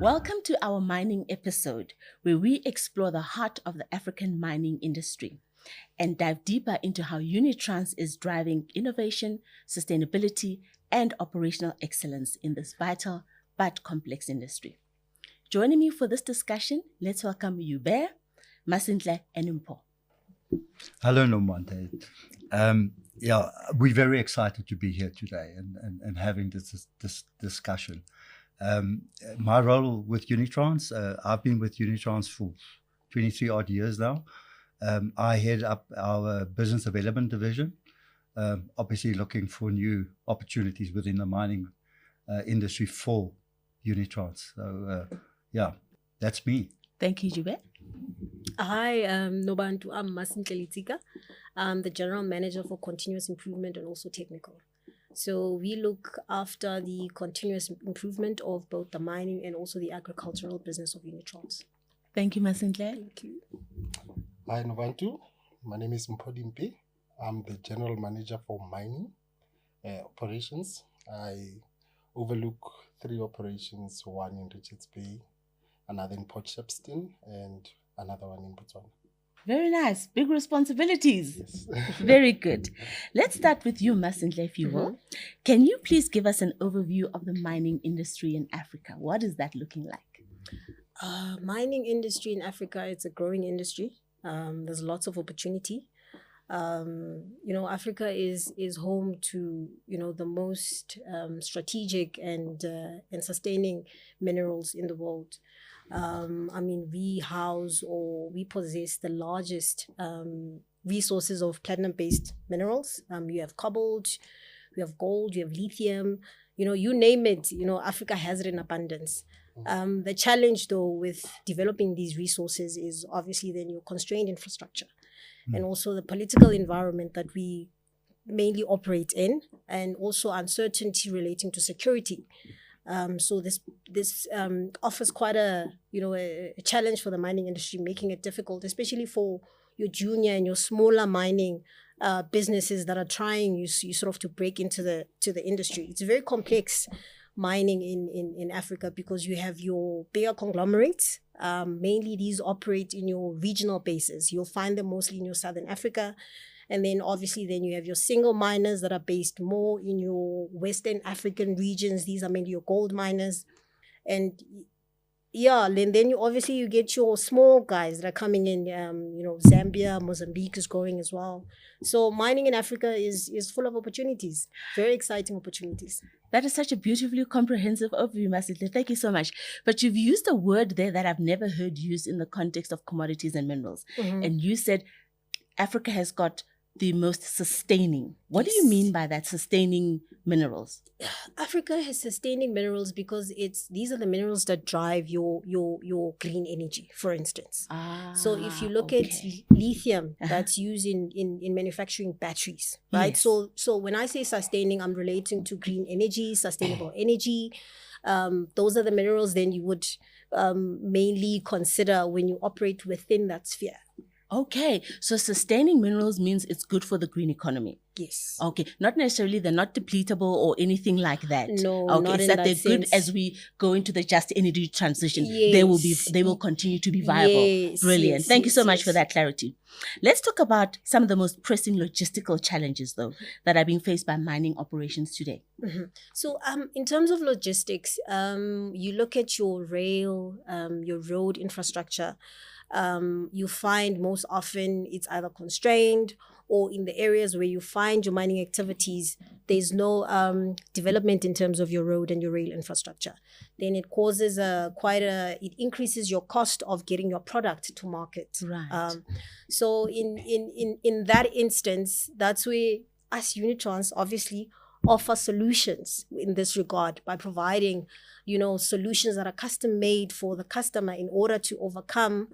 Welcome to our mining episode, where we explore the heart of the African mining industry and dive deeper into how Unitrans is driving innovation, sustainability, and operational excellence in this vital but complex industry. Joining me for this discussion, let's welcome Hubert, Masintle, and Mpo. Hello, Nomante. We're very excited to be here today and having this discussion. My role with Unitrans, I've been with Unitrans for 23 odd years now. I head up our business development division, obviously looking for new opportunities within the mining industry for Unitrans. So, that's me. Thank you, Hubert. Hi, Nobantu. I'm Masintle Litika. I'm the General Manager for Continuous Improvement and also Technical. So we look after the continuous improvement of both the mining and also the agricultural business of Unitrans. Thank you, Masintle. Thank you. Hi, Nobantu. My name is Mpodimpe. I'm the General Manager for Mining Operations. I overlook 3 operations, one in Richards Bay, another in Port Shepstone, and another one in Botswana. Very nice. Big responsibilities. Yes. Very good. Let's start with you, Masintle, if you will. Can you please give us an overview of the mining industry in Africa? What is that looking like? Mining industry in Africa, it's a growing industry. There's lots of opportunity. Africa is home to, the most strategic and sustaining minerals in the world. We possess the largest resources of platinum-based minerals. You have cobalt, you have gold, you have lithium, you name it, Africa has it in abundance. The challenge, though, with developing these resources is obviously then your constrained infrastructure and also the political environment that we mainly operate in, and also uncertainty relating to security. So this offers quite a challenge for the mining industry, making it difficult, especially for your junior and your smaller mining businesses that are trying you sort of to break into the industry. It's very complex mining in Africa because you have your bigger conglomerates. Mainly these operate in your regional bases. You'll find them mostly in your Southern Africa. And then obviously then you have your single miners that are based more in your Western African regions. These are mainly your gold miners. And then you get your small guys that are coming in, Zambia, Mozambique is growing as well. So mining in Africa is full of opportunities, very exciting opportunities. That is such a beautifully comprehensive overview, Masintle. Thank you so much. But you've used a word there that I've never heard used in the context of commodities and minerals. And you said Africa has got the most sustaining. What do you mean by that, sustaining minerals? Africa has sustaining minerals because these are the minerals that drive your green energy, for instance. So if you look at lithium, that's used in manufacturing batteries, right? Yes. So when I say sustaining, I'm relating to green energy, sustainable energy. Those are the minerals then you would mainly consider when you operate within that sphere. Okay, so sustaining minerals means it's good for the green economy. Yes. Okay, not necessarily they're not depletable or anything like that. No, okay, not it's in that that they're sense. good as we go into the just energy transition. Yes. They will continue to be viable. Yes, Brilliant. Thank you so much yes. for that clarity. Let's talk about some of the most pressing logistical challenges, though, that are being faced by mining operations today. So in terms of logistics, you look at your rail, your road infrastructure. You find most often it's either constrained, or in the areas where you find your mining activities, there's no development in terms of your road and your rail infrastructure. Then it causes it increases your cost of getting your product to market. Right. So in that instance, that's where us Unitrans obviously offer solutions in this regard by providing, solutions that are custom made for the customer in order to overcome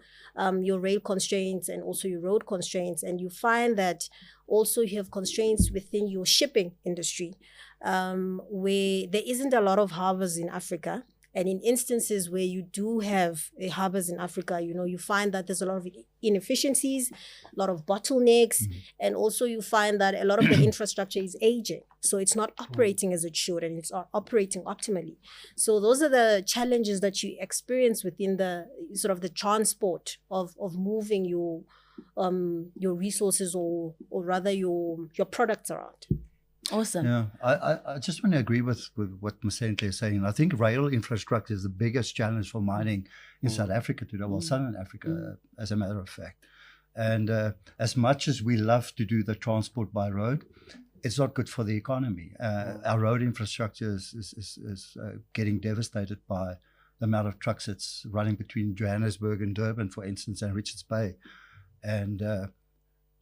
your rail constraints and also your road constraints. And you find that also you have constraints within your shipping industry, where there isn't a lot of harbors in Africa. And in instances where you do have harbors in Africa, you find that there's a lot of inefficiencies, a lot of bottlenecks, and also you find that a lot of the infrastructure is aging. So it's not operating as it should, and it's not operating optimally. So those are the challenges that you experience within the sort of the transport of moving your resources or rather your products around. Awesome. Yeah, I just want to agree with what Msente is saying. I think rail infrastructure is the biggest challenge for mining in South Africa today, well, Southern Africa, as a matter of fact. And as much as we love to do the transport by road, it's not good for the economy. Our road infrastructure is getting devastated by the amount of trucks that's running between Johannesburg and Durban, for instance, and Richards Bay. And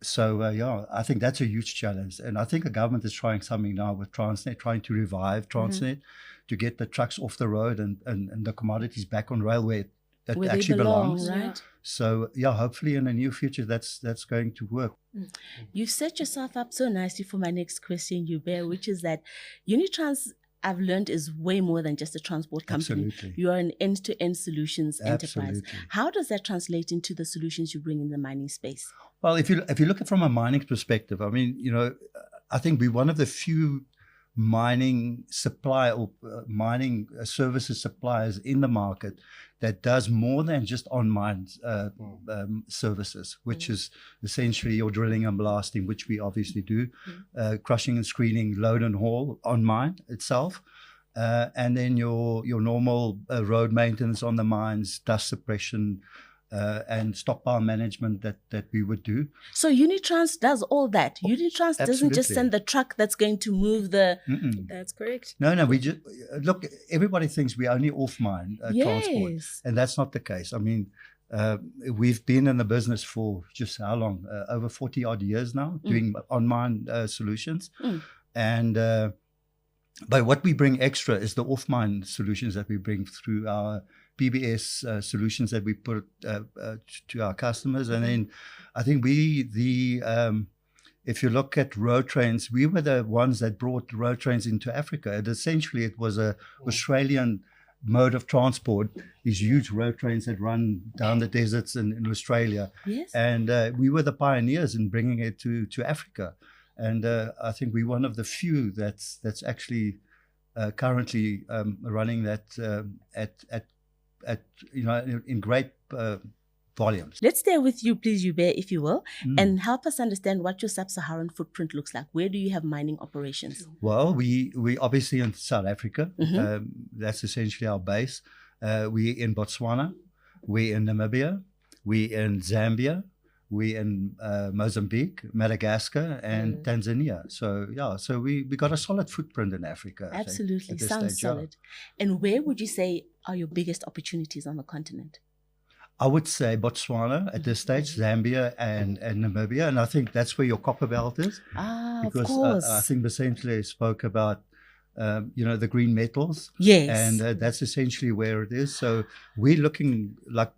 So, I think that's a huge challenge. And I think the government is trying something now with Transnet, trying to revive Transnet to get the trucks off the road and the commodities back on railway that Where actually they belong, belongs. right? So, hopefully in the near future, that's going to work. You've set yourself up so nicely for my next question, Hubert, which is that Unitrans, I've learned, is way more than just a transport company. Absolutely. You are an end-to-end solutions enterprise. Absolutely. How does that translate into the solutions you bring in the mining space? Well, if you look at it from a mining perspective, I mean, I think we're one of the few mining supply or mining services suppliers in the market that does more than just on-mine services, which is essentially your drilling and blasting, which we obviously do, crushing and screening, load and haul on mine itself, and then your normal road maintenance on the mines, dust suppression, and stockpile management that we would do. So Unitrans does all that. Unitrans doesn't just Absolutely. send the truck that's going to move the... That's correct. No, we just look. Everybody thinks we only off mine transport, Yes. and that's not the case. I mean, we've been in the business for just how long? Over 40 odd years now, doing on mine solutions, and but what we bring extra is the off mine solutions that we bring through our PBS solutions that we put to our customers, and then I think if you look at road trains, we were the ones that brought road trains into Africa. And essentially, it was a Australian mode of transport, these huge road trains that run down the deserts in Australia. Yes. And we were the pioneers in bringing it to Africa. And I think we're one of the few that's actually currently running that in great volumes. Let's stay with you, please, Hubert, if you will, and help us understand what your sub-Saharan footprint looks like. Where do you have mining operations? Well, we obviously in South Africa. That's essentially our base. We're in Botswana. We're in Namibia. We're in Zambia. We're in Mozambique, Madagascar, and Tanzania. So we got a solid footprint in Africa. I think, Absolutely. at this Sounds stage, solid. And where would you say are your biggest opportunities on the continent? I would say Botswana at this stage, Zambia and Namibia, and I think that's where your copper belt is. Of Because course. I think Vicente spoke about the green metals. Yes. And that's essentially where it is. So we're looking like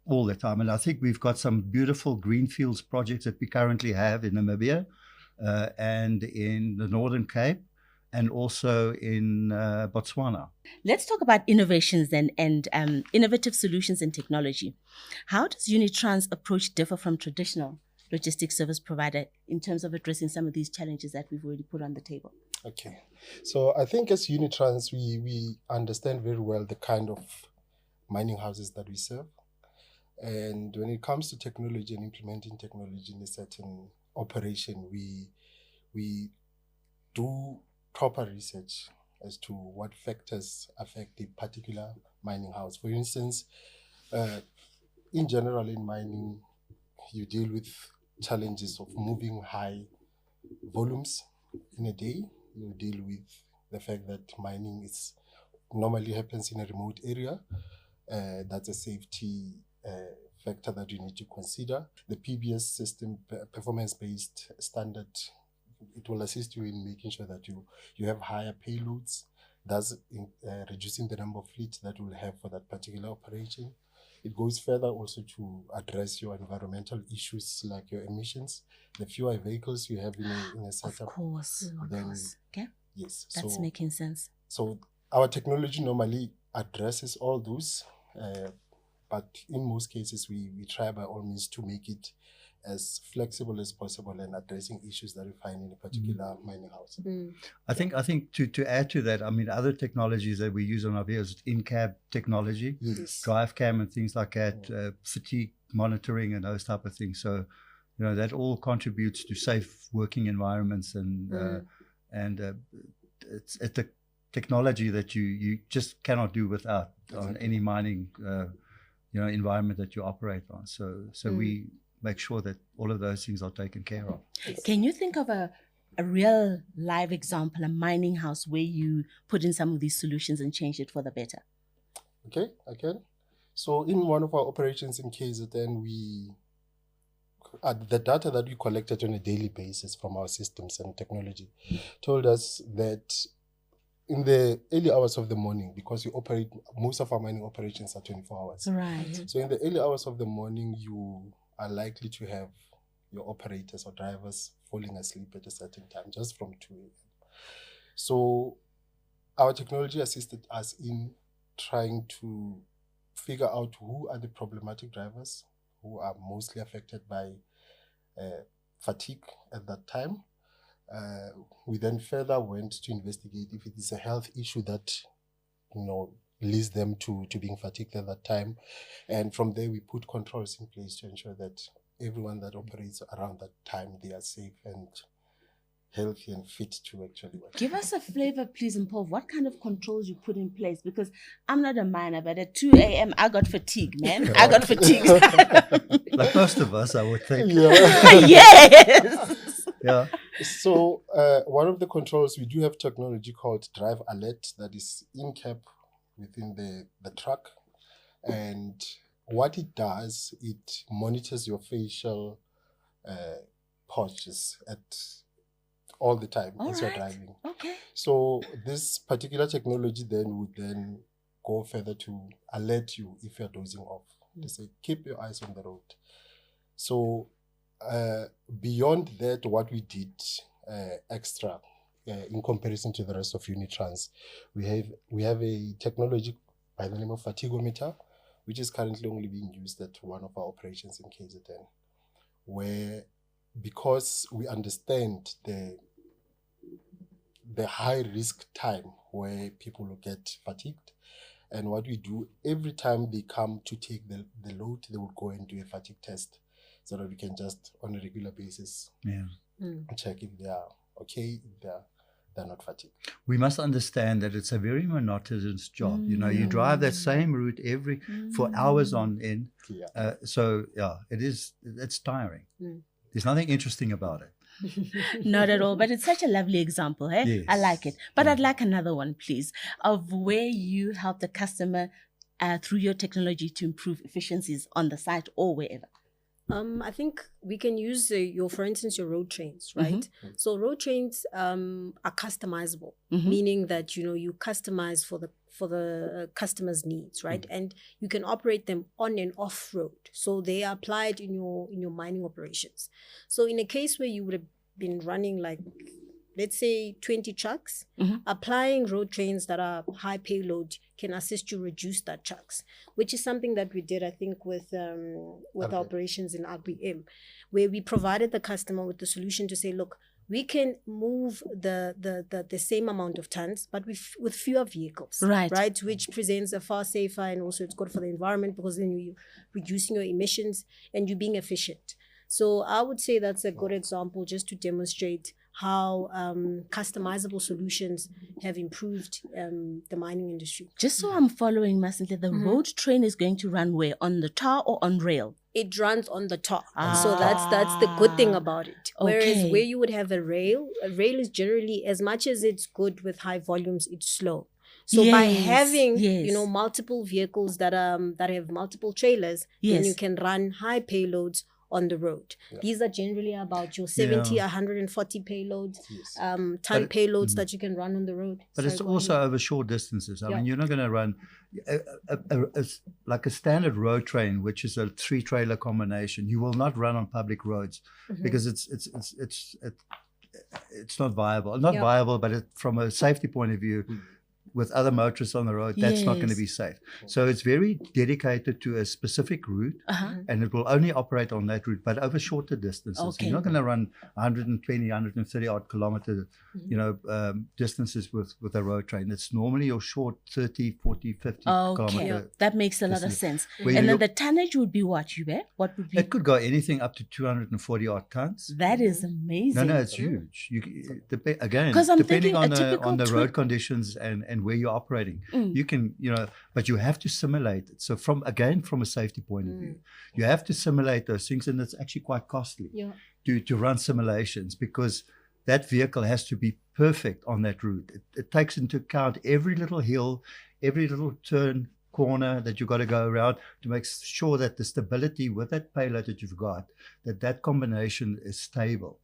all the time. And I think we've got some beautiful greenfields projects that we currently have in Namibia and in the Northern Cape and also in Botswana. Let's talk about innovations then and innovative solutions and technology. How does Unitrans' approach differ from traditional logistics service provider in terms of addressing some of these challenges that we've already put on the table? Okay. So I think as Unitrans, we understand very well the kind of mining houses that we serve. And when it comes to technology and implementing technology in a certain operation, we do proper research as to what factors affect the particular mining house. For instance, in general in mining, you deal with challenges of moving high volumes in a day. You deal with the fact that mining normally happens in a remote area. That's a safety factor that you need to consider. The PBS system, performance-based standard, it will assist you in making sure that you have higher payloads, thus reducing the number of fleets that you will have for that particular operation. It goes further also to address your environmental issues like your emissions. The fewer vehicles you have in a setup, Of course. then Okay. yes, That's making sense. So our technology normally addresses all those, but in most cases we try by all means to make it as flexible as possible and addressing issues that we find in a particular mining house. I think to add to that, I mean, other technologies that we use on our vehicles, in-cab technology, Yes. drive cam and things like that, fatigue monitoring and those type of things. So, you know, that all contributes to safe working environments, and it's a technology that you just cannot do without on any mining environment that you operate on. So we make sure that all of those things are taken care of. Can you think of a real live example, a mining house where you put in some of these solutions and changed it for the better? Okay, I can. So in one of our operations in KZN, the data that we collected on a daily basis from our systems and technology told us that in the early hours of the morning, because most of our mining operations are 24 hours. Right. So in the early hours of the morning, you are likely to have your operators or drivers falling asleep at a certain time, just from 2 a.m. So our technology assisted us in trying to figure out who are the problematic drivers who are mostly affected by fatigue at that time. We then further went to investigate if it is a health issue that, leads them to being fatigued at that time. And from there, we put controls in place to ensure that everyone that operates around that time, they are safe and healthy and fit to actually work. Give us a flavor, please, and Paul, what kind of controls you put in place? Because I'm not a miner, but at 2 a.m., I got fatigue, man. I got fatigue. Like most of us, I would think. Yeah. Yes. Yeah. So one of the controls, we do have technology called Drive Alert that is in cab within the truck. And what it does, it monitors your facial postures at all the time as you're driving. Okay. So this particular technology then would then go further to alert you if you're dozing off. They say, keep your eyes on the road. So beyond that, what we did extra in comparison to the rest of Unitrans, we have a technology by the name of fatigometer, which is currently only being used at one of our operations in KZN, where because we understand the high risk time where people will get fatigued, and what we do every time they come to take the load, they would go and do a fatigue test so that we can just on a regular basis check if they are okay, if they're not fatigued. We must understand that it's a very monotonous job. You drive that same route for hours on end. Yeah. It's tiring. There's nothing interesting about it. Not at all, but it's such a lovely example. Yes. I like it. But I'd like another one, please, of where you help the customer through your technology to improve efficiencies on the site or wherever. I think we can use for instance, your road trains, right? So road trains are customizable, meaning that you customize for the customer's needs, right? And you can operate them on and off road, so they are applied in your mining operations. So in a case where you would have been running like, let's say 20 trucks, applying road trains that are high payload can assist you reduce that trucks, which is something that we did, I think, with our operations in RBM, where we provided the customer with the solution to say, look, we can move the same amount of tons, but with fewer vehicles, right? Which presents a far safer, and also it's good for the environment because then you're reducing your emissions and you're being efficient. So I would say that's a good example just to demonstrate how customizable solutions have improved the mining industry. Just so I'm following, Masente, the road train is going to run where? On the tar or on rail? It runs on the tar. So that's the good thing about it. Whereas where you would have a rail is generally, as much as it's good with high volumes, it's slow. So by having multiple vehicles that have multiple trailers, then you can run high payloads on the road. These are generally about your 70, 140 payloads, ton payloads that you can run on the road. But it's also over short distances. I mean, you're not going to run like a standard road train, which is a 3-trailer combination. You will not run on public roads because it's not viable. Not viable, but from a safety point of view, with other motorists on the road, that's not going to be safe. So it's very dedicated to a specific route, and it will only operate on that route, but over shorter distances. Okay. You're not going to run 120, 130 odd kilometer, distances with a road train. It's normally your short 30, 40, 50 kilometer. That makes a lot of distance. sense. Where And you then the tonnage would be what, Hubert? What would be? It could go anything up to 240 odd tons. That is amazing. No, it's huge. Again, 'Cause I'm depending thinking on a the typical road conditions and where you're operating, you can, but you have to simulate it. So from a safety point of view, you have to simulate those things, and it's actually quite costly to run simulations, because that vehicle has to be perfect on that route. It takes into account every little hill, every little turn, corner that you've got to go around, to make sure that the stability with that payload that you've got, that combination is stable,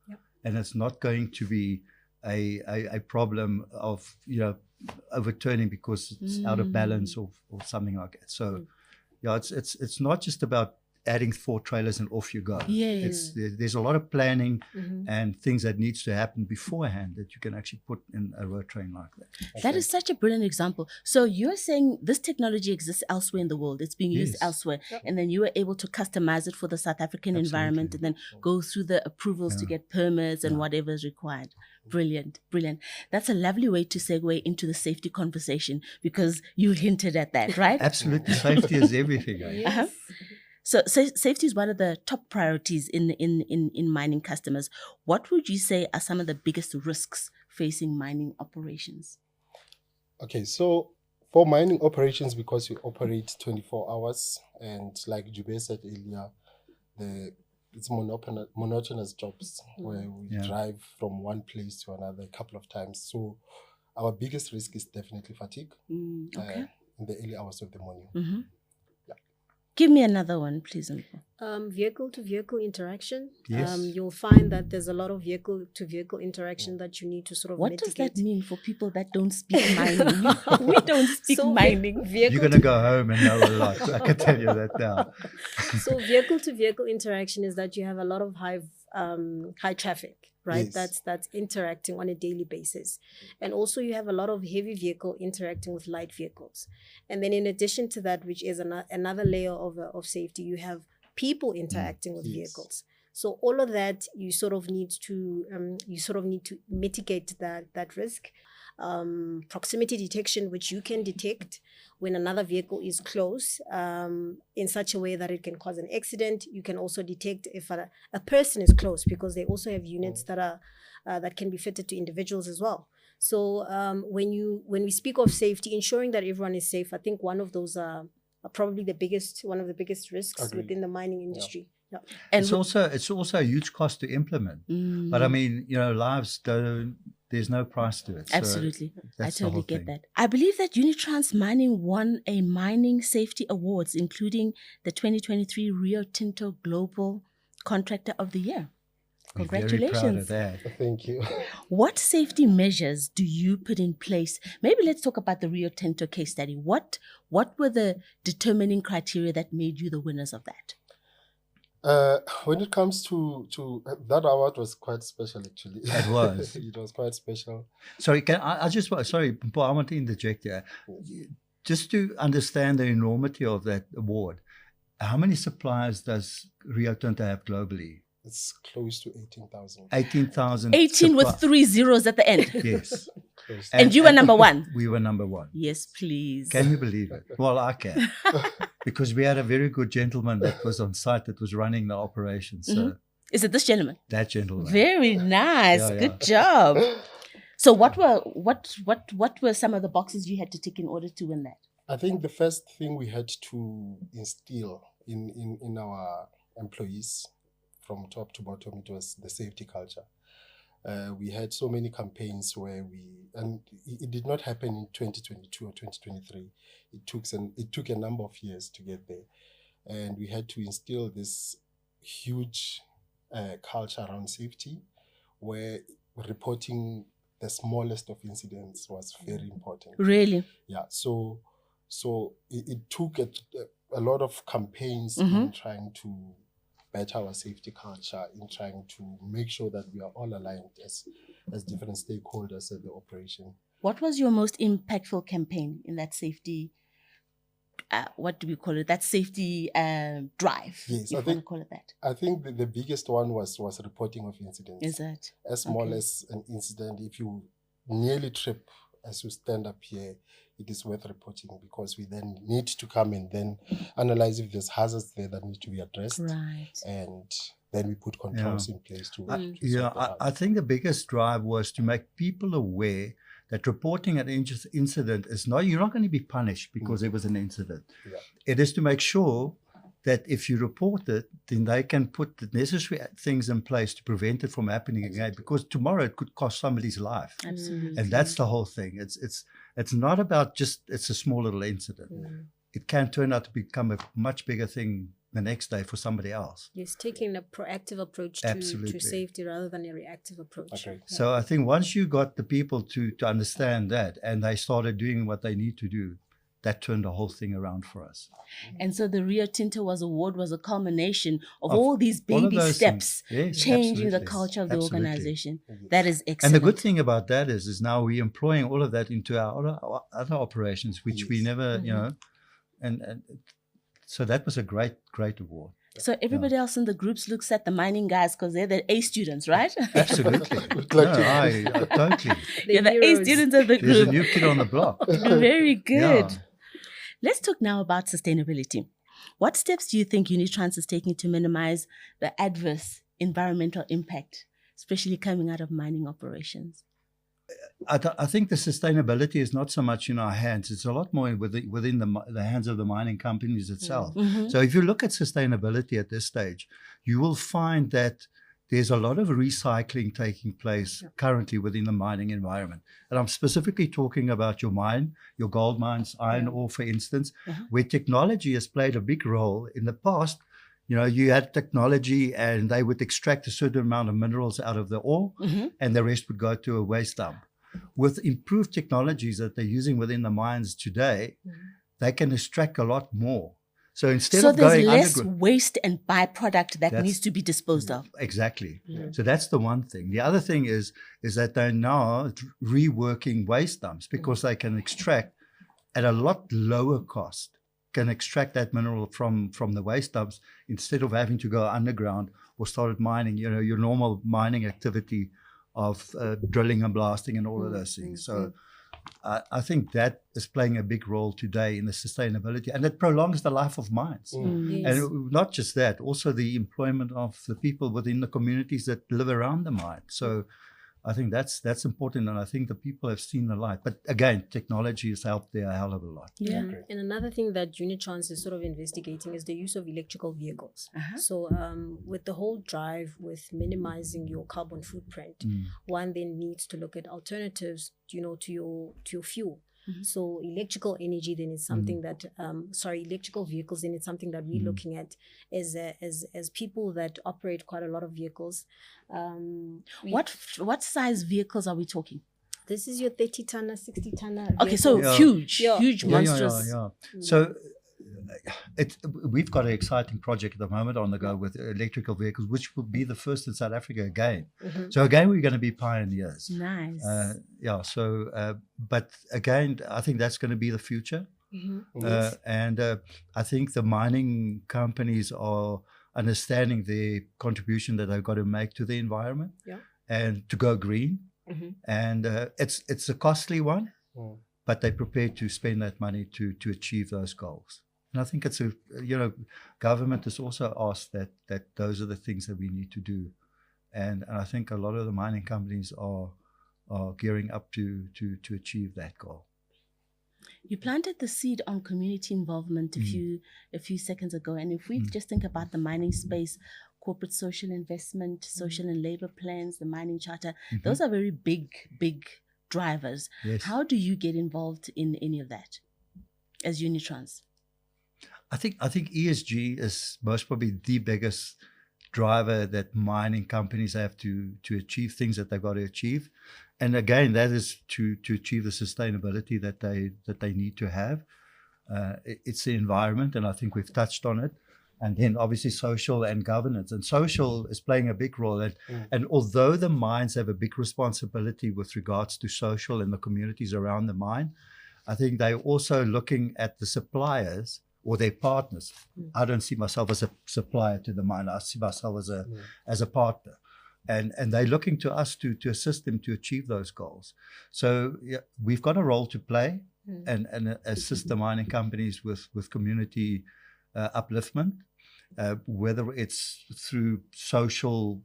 and it's not going to be a problem of overturning because it's out of balance or something like that. So it's not just about adding 4 trailers and off you go. Yes. There's a lot of planning and things that needs to happen beforehand that you can actually put in a road train like that. That is such a brilliant example. So you're saying this technology exists elsewhere in the world. It's being used elsewhere. And then you were able to customize it for the South African environment, and then go through the approvals to get permits and whatever is required. Brilliant. That's a lovely way to segue into the safety conversation, because you hinted at that, right? Absolutely. Safety is everything. So safety is one of the top priorities in mining customers. What would you say are some of the biggest risks facing mining operations? Okay, so for mining operations, because we operate 24 hours, and like Jube said earlier, it's monotonous jobs where we drive from one place to another a couple of times. So our biggest risk is definitely fatigue in the early hours of the morning. Give me another one, please. Vehicle-to-vehicle interaction. Yes. You'll find that there's a lot of vehicle-to-vehicle interaction that you need to sort of What mitigate. does that mean for people that don't speak mining? We don't speak mining. You're going to go home and know a lot. I can tell you that now. So vehicle-to-vehicle interaction is that you have a lot of high traffic, right? Yes. That's interacting on a daily basis. And also you have a lot of heavy vehicle interacting with light vehicles. And then in addition to that, which is another layer of safety, you have people interacting with vehicles. So all of that, you sort of need to mitigate that risk. Proximity detection, which you can detect when another vehicle is close in such a way that it can cause an accident. You can also detect if a person is close, because they also have units that can be fitted to individuals as well. So when we speak of safety, ensuring that everyone is safe, I think one of those are probably one of the biggest risks within the mining industry. And it's also a huge cost to implement. But I mean, lives there's no price to it. So absolutely. I totally get thing. that. I believe that Unitrans Mining won a mining safety awards, including the 2023 Rio Tinto Global Contractor of the Year. We're Congratulations. very proud of that. Thank you. What safety measures do you put in place? Maybe let's talk about the Rio Tinto case study. What were the determining criteria that made you the winners of that? When it comes to that award, was quite special actually. It was. It was quite special. Sorry, sorry, Paul, I want to interject here. Just to understand the enormity of that award, how many suppliers does Rio Tinto have globally? It's close to 18,000. 18,000. 18 with 3 zeros at the end. Yes. And you were number one. We were number one. Yes, please. Can you believe it? Well, I can. Because we had a very good gentleman that was on site that was running the operation. So Is it this gentleman? that gentleman. Very nice. Yeah, Good job. So what were some of the boxes you had to tick in order to win that? I think the first thing we had to instill in our employees from top to bottom, it was the safety culture. We had so many campaigns where and it did not happen in 2022 or 2023. It took a number of years to get there. And we had to instill this huge culture around safety, where reporting the smallest of incidents was very important. Really? Yeah. So it took a lot of campaigns in trying to better our safety culture, in trying to make sure that we are all aligned as as different stakeholders at the operation. What was your most impactful campaign in that safety? What do we call it? That safety drive. Yes, if I you want think to call it that. I think the biggest one was reporting of incidents. Is it? As small Okay. as an incident, if you nearly trip as you stand up here, it is worth reporting, because we then need to come and then analyze if there's hazards there that need to be addressed, Right. and then we put controls in place to Mm. to sort that I out. think the biggest drive was to make people aware that reporting an incident is not, you're not going to be punished because there was an incident. Yeah. It is to make sure that if you report it, then they can put the necessary things in place to prevent it from happening again, because tomorrow it could cost somebody's life. Absolutely. And that's the whole thing. It's not about just, it's a small little incident. Mm. It can turn out to become a much bigger thing the next day for somebody else. Yes, taking a proactive approach to Absolutely. safety rather than a reactive approach. Okay. Yeah. So I think once you got the people to understand that, and they started doing what they need to do, that turned the whole thing around for us. And so the Rio Tinto award was a culmination of Of all these all of baby those steps things. Yes, changing the absolutely. culture of the Absolutely. organization. Yes. That is And excellent. the good thing about that is now we're employing all of that into our other operations, which we Yes. never, Mhm. you know, and so that was a great award. So everybody else in the groups looks at the mining guys because they're the A students, right? Absolutely. We'd like No, to- I totally. You're the A heroes. students of the There's a group. new kid on the block. Very good. Yeah. Let's talk now about sustainability. What steps do you think Unitrans is taking to minimize the adverse environmental impact, especially coming out of mining operations? I think the sustainability is not so much in our hands. It's a lot more within the hands of the mining companies itself. Mhm. So if you look at sustainability at this stage, you will find that there's a lot of recycling taking place currently within the mining environment. And I'm specifically talking about your mine, your gold mines, iron ore, for instance, where technology has played a big role. In the past, you know, you had technology and they would extract a certain amount of minerals out of the ore Mhm. and the rest would go to a waste dump. With improved technologies that they're using within the mines today, they can extract a lot more. So instead So of there's going less underground, waste and byproduct that That's- needs to be disposed of. exactly. Mm. So that's the one thing. The other thing is that they're now reworking waste dumps because they can extract at a lot lower cost, can extract that mineral from the waste dumps instead of having to go underground or start mining, you know, your normal mining activity of drilling and blasting and all of those things. So I think that is playing a big role today in the sustainability, and it prolongs the life of mines. Mm. Yes. And not just that, also the employment of the people within the communities that live around the mine. So I think that's important, and I think the people have seen the light. But again, technology has helped there a hell of a lot. Yeah. Okay. And another thing that Unitrans is sort of investigating is the use of electrical vehicles. Uh-huh. So with the whole drive with minimizing your carbon footprint, one then needs to look at alternatives, you know, to your fuel. Mhm. So electrical energy then is something that electrical vehicles then it's something that we're looking at as people that operate quite a lot of vehicles. What size vehicles are we talking? This is your 30 tonner, 60 tonner. Okay, so Yeah. huge, Yeah. huge, monstrous. Yeah. So we've got an exciting project at the moment on the go with electrical vehicles, which will be the first in South Africa again. Mhm. So again, we're going to be pioneers. Nice. But again, I think that's going to be the future. Mhm. And I think the mining companies are understanding the contribution that they've got to make to the environment and to go green. Mhm. And it's a costly one, Mm. but they're prepared to spend that money to achieve those goals. And I think it's government has also asked that those are the things that we need to do. And I think a lot of the mining companies are gearing up to achieve that goal. You planted the seed on community involvement a few seconds ago, and if we just think about the mining space, corporate social investment, social and labor plans, the mining charter, those are very big drivers. Yes. How do you get involved in any of that as Unitrans? I think ESG is most probably the biggest driver that mining companies have to achieve things that they've got to achieve. And again, that is to achieve the sustainability that they need to have. It's the environment, and I think we've touched on it. And then obviously social and governance. And social is playing a big role. And although the mines have a big responsibility with regards to social and the communities around the mine, I think they're also looking at the suppliers or their partners. I don't see myself as a supplier to the mine. I see myself as a partner. And they're looking to us to assist them to achieve those goals. So yeah, we've got a role to play and assist the mining companies with community upliftment. Whether it's through social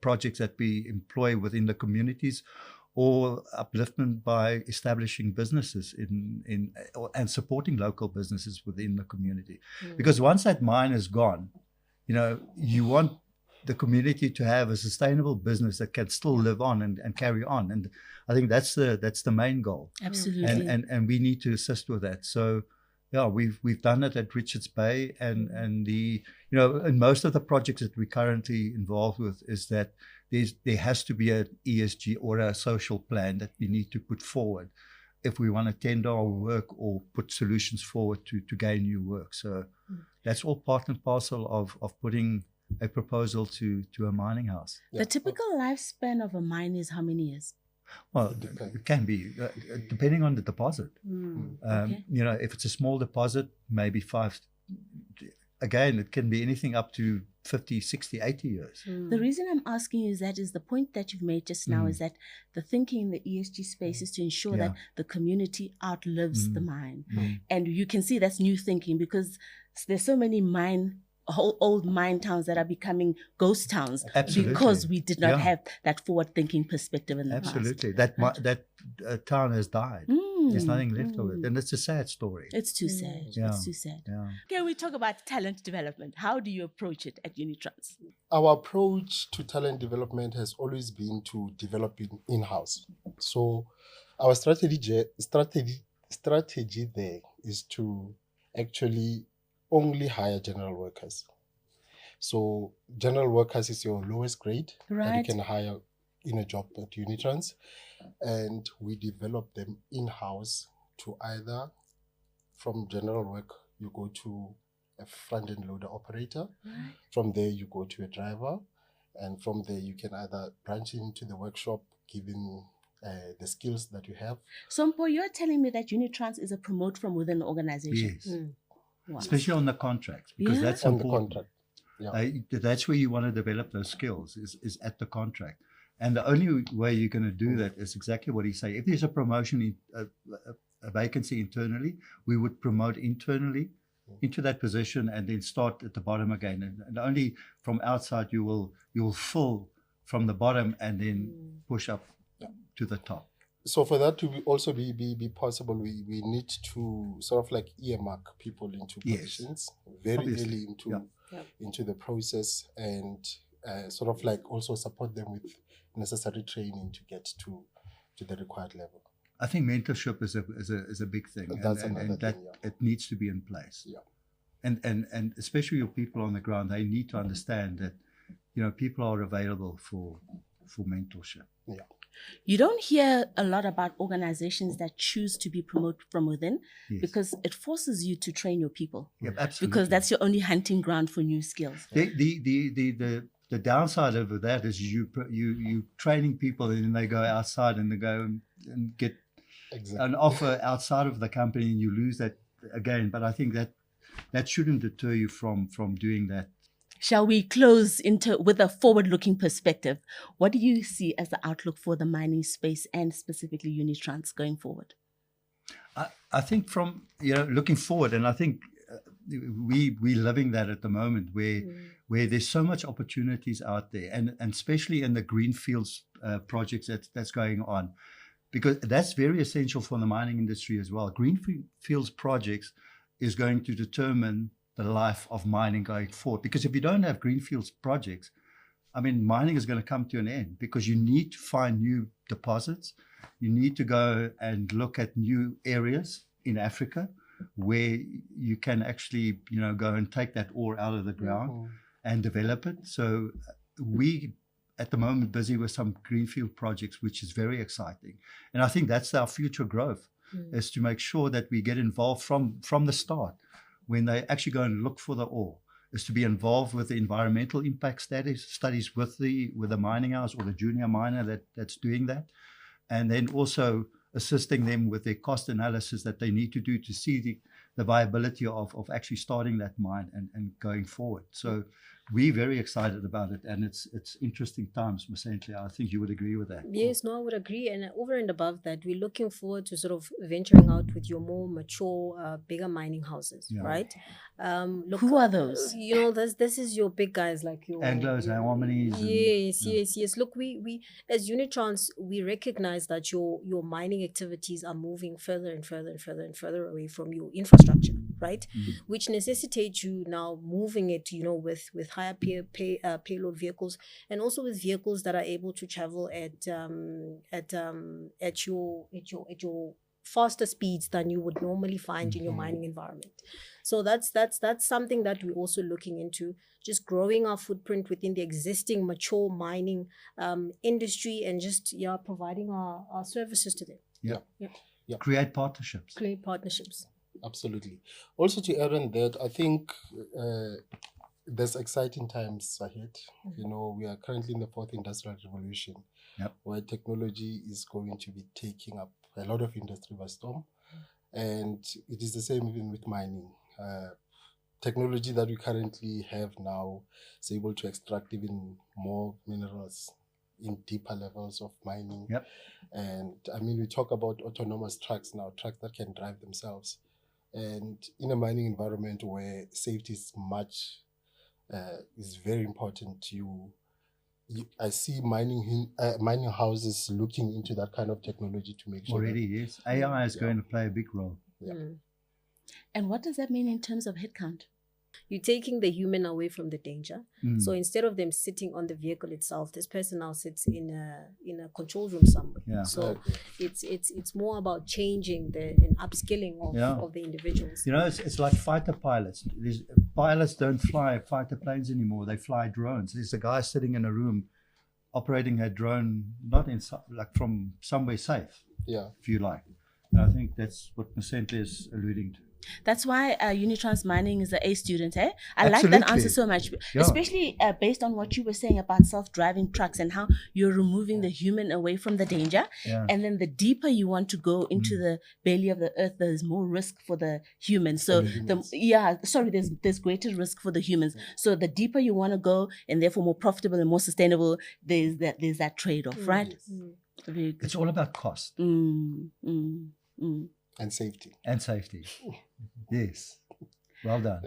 projects that we employ within the communities, or upliftment by establishing businesses and supporting local businesses within the community. Because once that mine is gone, you want the community to have a sustainable business that can still live on and carry on. And I think that's the main goal. Absolutely. And we need to assist with that. So yeah, we've done it at Richards Bay, and in most of the projects that we're currently involved with is that there has to be an ESG or a social plan that we need to put forward if we want to tender our work or put solutions forward to gain new work. So that's all part and parcel of putting a proposal to a mining house. The typical lifespan of a mine is how many years? Well, it can be, depending on the deposit. Okay. If it's a small deposit, maybe 5. Again, it can be anything up to 50, 60, 80 years. The reason I'm asking is the point that you've made just now is that the thinking in the ESG space is to ensure that the community outlives the mine. And you can see that's new thinking, because there's so many old mine towns that are becoming ghost towns. Absolutely. Because we did not have that forward-thinking perspective in the Absolutely. past. That town has died. There's nothing left of it. And it's a sad story. It's too sad. Yeah. It's too sad. Yeah. Can we talk about talent development? How do you approach it at Unitrans? Our approach to talent development has always been to develop it in-house. So our strategy there is to actually only hire general workers. So general workers is your lowest grade that you can hire in a job at Unitrans, and we develop them in-house to either from general work you go to a front-end loader operator, from there you go to a driver, and from there you can either branch into the workshop given the skills that you have. So Mpo, you're telling me that Unitrans is a promote from within the organization? Yes. Wow. Especially on the contracts, because that's on important. the contract. That's where you want to develop those skills, is at the contract. And the only way you're going to do that is exactly what he said. If there's a promotion, a vacancy internally, we would promote internally into that position and then start at the bottom again. And only from outside you'll fill from the bottom and then push up to the top. So for that to also be possible, we need to sort of like earmark people into positions very early into the process, and sort of like also support them with necessary training to get to the required level. I think mentorship is a big thing. That's and that it needs to be in place. Yeah. And especially your people on the ground, they need to understand that people are available for mentorship. Yeah. You don't hear a lot about organizations that choose to be promoted from within, because it forces you to train your people. Yep, absolutely. Because that's your only hunting ground for new skills. The downside of that is you training people and then they go outside and they go and get an offer outside of the company and you lose that again. But I think that shouldn't deter you from doing that. Shall we close with a forward-looking perspective? What do you see as the outlook for the mining space and specifically Unitrans going forward? I think from looking forward, and I think we're living that at the moment where there's so much opportunities out there, and especially in the greenfields projects that's going on, because that's very essential for the mining industry as well. Greenfields projects is going to determine the life of mining going forward. Because if you don't have greenfields projects, I mean, mining is going to come to an end, because you need to find new deposits. You need to go and look at new areas in Africa where you can actually, go and take that ore out of the ground and develop it. So we, at the moment, busy with some greenfield projects, which is very exciting. And I think that's our future growth, is to make sure that we get involved from the start when they actually go and look for the ore is to be involved with the environmental impact studies with the mining house or the junior miner that's doing that, and then also assisting them with their cost analysis that they need to do to see the viability of actually starting that mine and going forward. So we're very excited about it, and it's interesting times, Masentli. I think you would agree with that. Yes, no, I would agree. And over and above that, we're looking forward to sort of venturing out with your more mature, bigger mining houses, right? Look, who are those? You know, this is your big guys like your Anglos, Harmonies. Yes. Look, we as Unitrans, we recognize that your mining activities are moving further and further away from your infrastructure, right? Which necessitates you now moving it, with higher payload vehicles, and also with vehicles that are able to travel at your faster speeds than you would normally find in your mining environment. So that's something that we're also looking into, just growing our footprint within the existing mature mining industry, and just providing our services to them. Yeah. Create partnerships. Absolutely. Also, to add on that, I think there's exciting times ahead. We are currently in the 4th industrial revolution, where technology is going to be taking up a lot of industry by storm. And it is the same even with mining. Technology that we currently have now is able to extract even more minerals in deeper levels of mining. And I mean, we talk about autonomous trucks now, trucks that can drive themselves. And in a mining environment where safety is very important, I see mining houses looking into that kind of technology to make sure. Already, yes. AI is going to play a big role. And what does that mean in terms of headcount? You're taking the human away from the danger. So instead of them sitting on the vehicle itself, this person now sits in a control room somewhere. So it's more about changing and upskilling of the individuals. It's like fighter pilots. Pilots don't fly fighter planes anymore. They fly drones. There's a guy sitting in a room operating a drone, not from somewhere safe, if you like. And I think that's what Masentli is alluding to. That's why Unitrans Mining is the A student, eh? I Absolutely. like that answer so much, especially based on what you were saying about self-driving trucks and how you're removing the human away from the danger. And then the deeper you want to go into the belly of the earth, there's more risk for the humans. So there's greater risk for the humans. So the deeper you want to go, and therefore more profitable and more sustainable, there's that trade-off, right? Very good. It's all about cost. And safety. Yes. Well done.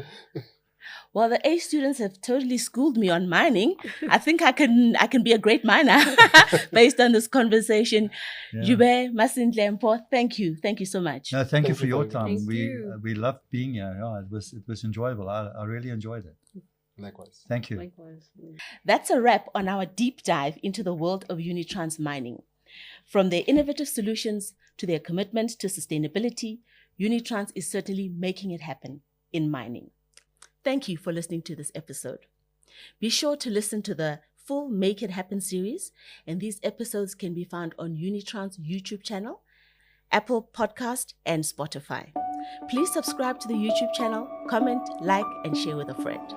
Well, the A students have totally schooled me on mining. I think I can be a great miner based on this conversation. Jube, Masentli, and Paul, thank you so much. No, thank you for your time. We loved being here. It was enjoyable. I really enjoyed it. Likewise. Thank you. Likewise. That's a wrap on our deep dive into the world of Unitrans Mining. From their innovative solutions to their commitment to sustainability, Unitrans is certainly making it happen in mining. Thank you for listening to this episode. Be sure to listen to the full Make It Happen series, and these episodes can be found on Unitrans' YouTube channel, Apple Podcast, and Spotify. Please subscribe to the YouTube channel, comment, like, and share with a friend.